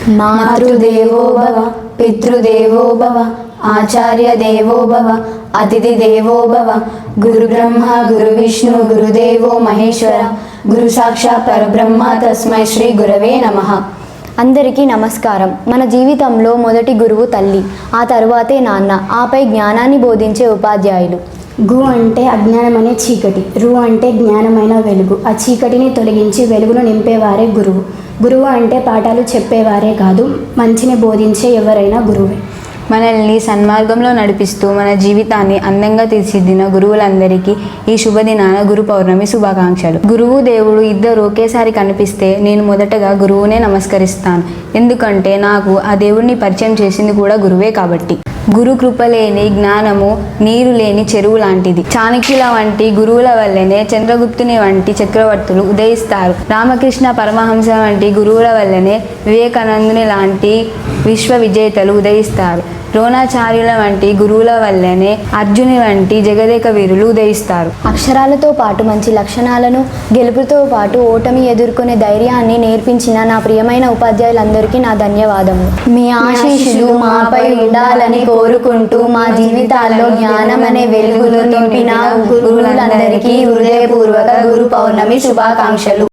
మాతృదేవో భవ, పితృదేవో భవ, ఆచార్య దేవో భవ, అతిథి దేవో భవ. గురు బ్రహ్మ గురు విష్ణు గురుదేవో మహేశ్వర, గురు సాక్షాత్ పరబ్రహ్మ తస్మై శ్రీ గురవే నమః. అందరికీ నమస్కారం. మన జీవితంలో మొదటి గురువు తల్లి, ఆ తరువాతే నాన్న, ఆపై జ్ఞానాన్ని బోధించే ఉపాధ్యాయులు. గు అంటే అజ్ఞానం అనే చీకటి, రు అంటే జ్ఞానమైన వెలుగు. ఆ చీకటిని తొలగించి వెలుగును నింపేవారే గురువు. గురువు అంటే పాఠాలు చెప్పేవారే కాదు, మంచిని బోధించే ఎవరైనా గురువే. మనల్ని సన్మార్గంలో నడిపిస్తూ మన జీవితాన్ని అందంగా తీర్చిదిద్దిన గురువులందరికీ ఈ శుభదినాన గురు పౌర్ణమి శుభాకాంక్షలు. గురువు దేవుడు ఇద్దరు ఒకేసారి కనిపిస్తే నేను మొదటగా గురువునే నమస్కరిస్తాను. ఎందుకంటే నాకు ఆ దేవుడిని పరిచయం చేసింది కూడా గురువే కాబట్టి. గురు కృప లేని జ్ఞానము నీరు లేని చెరువు లాంటిది. చాణక్యుల వంటి గురువుల వల్లనే చంద్రగుప్తుని వంటి చక్రవర్తులు ఉదయిస్తారు. రామకృష్ణ పరమహంస వంటి గురువుల వల్లనే వివేకానందుని లాంటి విశ్వ విజేతలు ఉదయిస్తారు. ద్రోణాచార్యుల వంటి గురువుల వల్లనే అర్జుని వంటి జగదేక వీరులు ఉదయిస్తారు. అక్షరాలతో పాటు మంచి లక్షణాలను, గెలుపుతో పాటు ఓటమి ఎదుర్కొనే ధైర్యాన్ని నేర్పించిన నా ప్రియమైన ఉపాధ్యాయులందరికీ నా ధన్యవాదములు. మీ ఆశీస్సులు మాపై ఉండాలని కోరుకుంటూ మా జీవితాల్లో జ్ఞానం అనే వెలుగులు నింపిన గురువులందరికీ హృదయపూర్వక గురు పౌర్ణమి శుభాకాంక్షలు.